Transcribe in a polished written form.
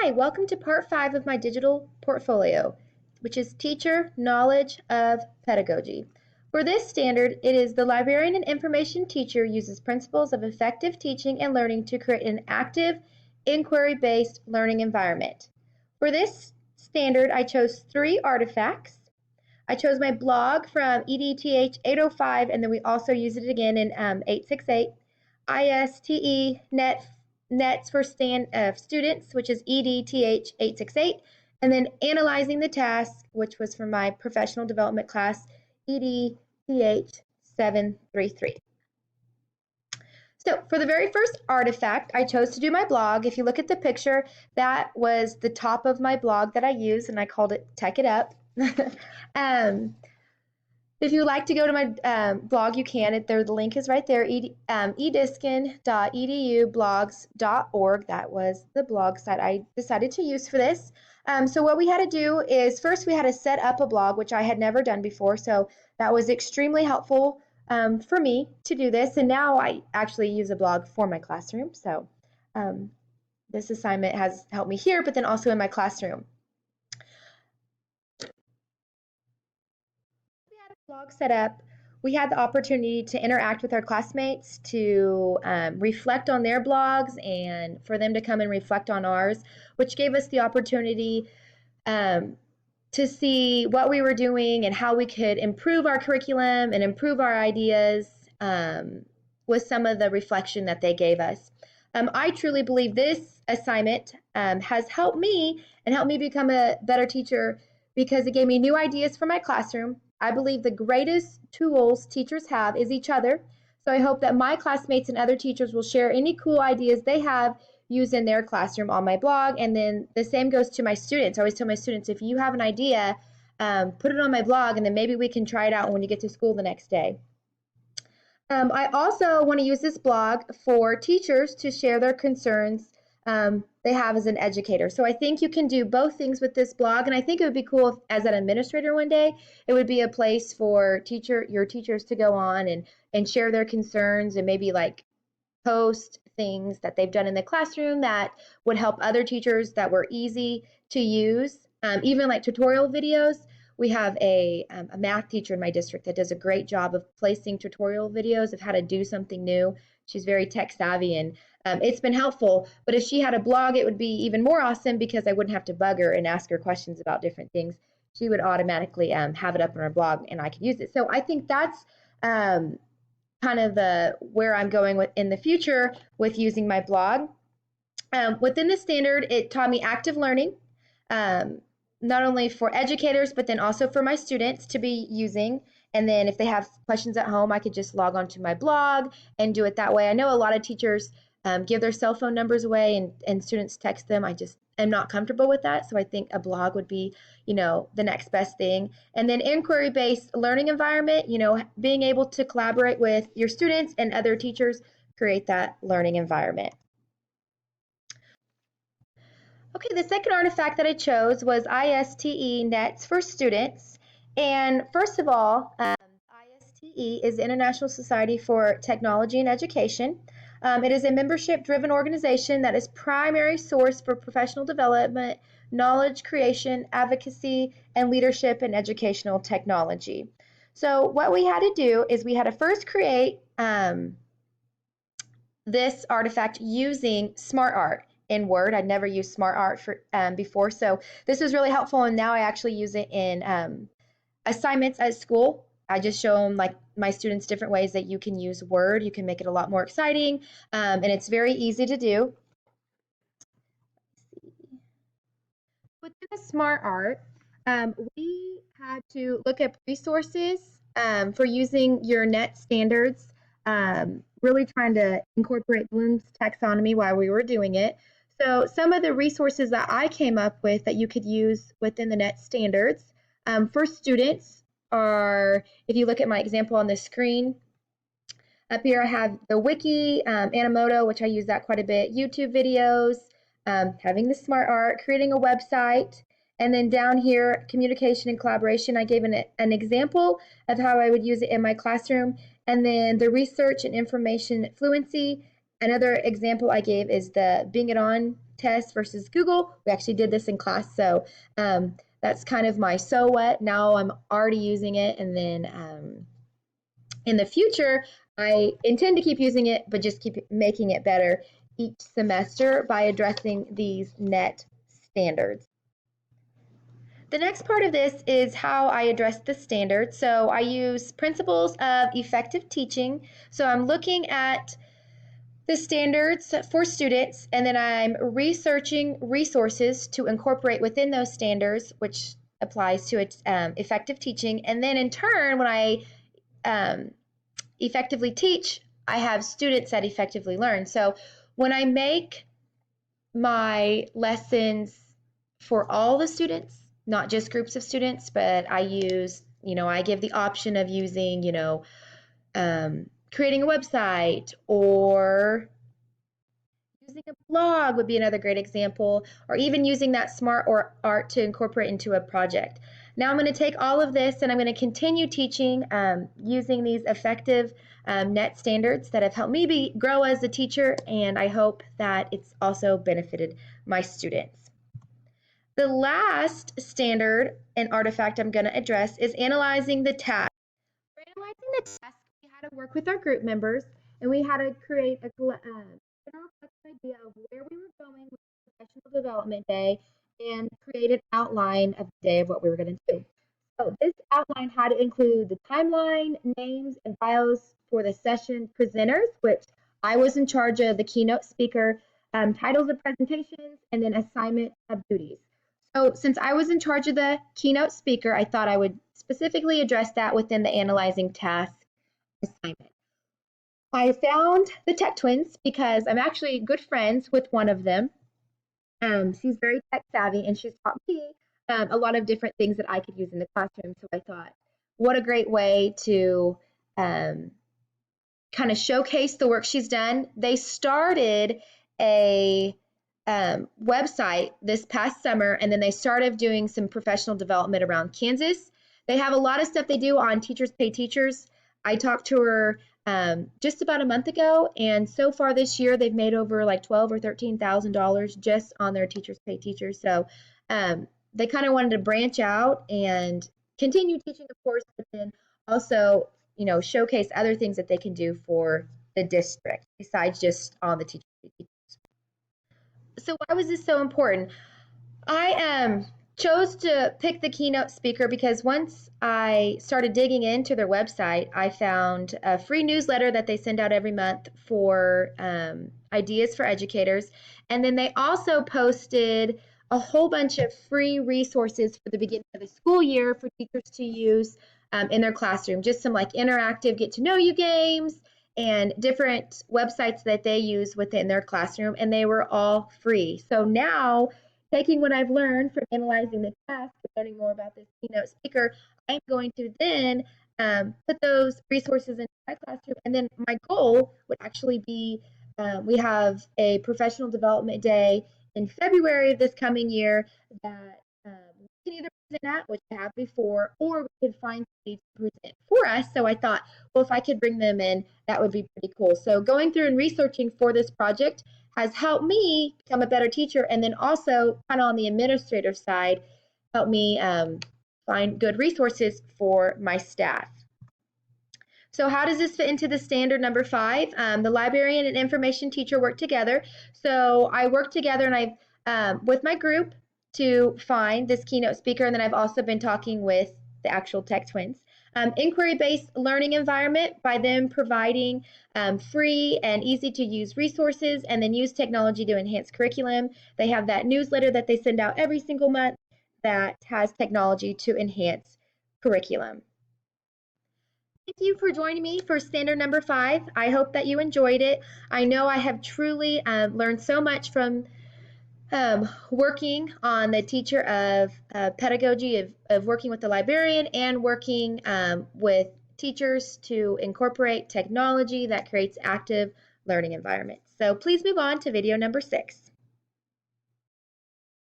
Hi, welcome to part 5 of my digital portfolio, which is Teacher Knowledge of Pedagogy. For this standard, it is the librarian and information teacher uses principles of effective teaching and learning to create an active, inquiry-based learning environment. For this standard, I chose 3 artifacts. I chose my blog from EDTH 805, and then we also used it again in 868. ISTE Nets for students, which is EDTH 868, and then analyzing the task, which was for my professional development class, EDTH 733. So for the very first artifact, I chose to do my blog. If you look at the picture, that was the top of my blog that I used, and I called it Tech It Up. If you would like to go to my blog, you can. The link is right there, ediskin.edu/blogs.org. That was the blog site I decided to use for this. So what we had to do is first we had to set up a blog, which I had never done before. So that was extremely helpful for me to do this. And now I actually use a blog for my classroom. So this assignment has helped me here, but then also in my classroom. Blog set up, we had the opportunity to interact with our classmates, to reflect on their blogs, and for them to come and reflect on ours, which gave us the opportunity to see what we were doing and how we could improve our curriculum and improve our ideas with some of the reflection that they gave us. I truly believe this assignment has helped me and helped me become a better teacher because it gave me new ideas for my classroom. I believe the greatest tools teachers have is each other. So I hope that my classmates and other teachers will share any cool ideas they have used in their classroom on my blog. And then the same goes to my students. I always tell my students, if you have an idea, put it on my blog, and then maybe we can try it out when you get to school the next day. I also want to use this blog for teachers to share their concerns they have as an educator. So I think you can do both things with this blog, and I think it would be cool if, as an administrator one day, it would be a place for your teachers to go on and share their concerns and maybe like post things that they've done in the classroom that would help other teachers that were easy to use, even like tutorial videos. We have a math teacher in my district that does a great job of placing tutorial videos of how to do something new. She's very tech savvy, and it's been helpful. But if she had a blog, it would be even more awesome because I wouldn't have to bug her and ask her questions about different things. She would automatically have it up on her blog, and I could use it. So I think that's kind of where I'm going with in the future with using my blog. Within the standard, it taught me active learning. Not only for educators, but then also for my students to be using. And then if they have questions at home, I could just log on to my blog and do it that way. I know a lot of teachers give their cell phone numbers away and students text them. I just am not comfortable with that. So I think a blog would be, the next best thing. And then inquiry-based learning environment, being able to collaborate with your students and other teachers, create that learning environment. Okay, the second artifact that I chose was ISTE Nets for Students. And first of all, ISTE is the International Society for Technology and Education. It is a membership-driven organization that is primary source for professional development, knowledge creation, advocacy, and leadership in educational technology. So what we had to do is we had to first create this artifact using SmartArt in Word. I'd never used SmartArt before, so this was really helpful, and now I actually use it in assignments at school. I just show them, like, my students different ways that you can use Word. You can make it a lot more exciting, and it's very easy to do. Within the SmartArt, we had to look at resources for using your net standards, really trying to incorporate Bloom's taxonomy while we were doing it. So some of the resources that I came up with that you could use within the net standards for students are, if you look at my example on the screen, up here I have the wiki, Animoto, which I use that quite a bit, YouTube videos, having the SmartArt, creating a website, and then down here, communication and collaboration. I gave an example of how I would use it in my classroom, and then the research and information fluency. Another example I gave is the Bing It On test versus Google. We actually did this in class, so that's kind of my so what. Now I'm already using it, and then in the future, I intend to keep using it, but just keep making it better each semester by addressing these net standards. The next part of this is how I address the standards. So I use principles of effective teaching. So I'm looking at the standards for students, and then I'm researching resources to incorporate within those standards, which applies to effective teaching. And then in turn, when I effectively teach, I have students that effectively learn. So when I make my lessons for all the students, not just groups of students, but I use, I give the option of using, creating a website, or using a blog would be another great example, or even using that smart or art to incorporate into a project. Now I'm going to take all of this and I'm going to continue teaching using these effective net standards that have helped me grow as a teacher, and I hope that it's also benefited my students. The last standard and artifact I'm going to address is analyzing the task. For analyzing the task, we had to work with our group members, and we had to create a general idea of where we were going with professional development day and create an outline of the day of what we were going to do. So this outline had to include the timeline, names, and bios for the session presenters, which I was in charge of the keynote speaker, titles of presentations, and then assignment of duties. So since I was in charge of the keynote speaker, I thought I would specifically address that within the analyzing task assignment. I found the Tech Twins because I'm actually good friends with one of them. She's very tech savvy, and she's taught me a lot of different things that I could use in the classroom. So I thought, what a great way to kind of showcase the work she's done. They started a website this past summer, and then they started doing some professional development around Kansas. They have a lot of stuff they do on Teachers Pay Teachers. I talked to her just about a month ago, and so far this year they've made over like $12,000 or $13,000 just on their Teachers Pay Teachers. So they kind of wanted to branch out and continue teaching, of course, but then also showcase other things that they can do for the district besides just on the Teachers Pay Teachers. So why was this so important? I chose to pick the keynote speaker because once I started digging into their website, I found a free newsletter that they send out every month for ideas for educators. And then they also posted a whole bunch of free resources for the beginning of the school year for teachers to use in their classroom. Just some like interactive get to know you games and different websites that they use within their classroom, and they were all free. So now, taking what I've learned from analyzing the task and learning more about this keynote speaker, I'm going to then put those resources into my classroom. And then my goal would actually be we have a professional development day in February of this coming year that we can either present at, which I have before, or we could find somebody to present for us. So I thought, well, if I could bring them in, that would be pretty cool. So going through and researching for this project has helped me become a better teacher, and then also kind of on the administrative side, helped me find good resources for my staff. So how does this fit into the standard number 5? The librarian and information teacher work together. So I work together, and I've with my group to find this keynote speaker, and then I've also been talking with the actual Tech Twins. Inquiry-based learning environment by them providing free and easy to use resources, and then use technology to enhance curriculum. They have that newsletter that they send out every single month that has technology to enhance curriculum. Thank you for joining me for standard number 5. I hope that you enjoyed it. I know I have truly learned so much from working on the teacher of pedagogy of working with the librarian and working with teachers to incorporate technology that creates active learning environments. So please move on to video number 6.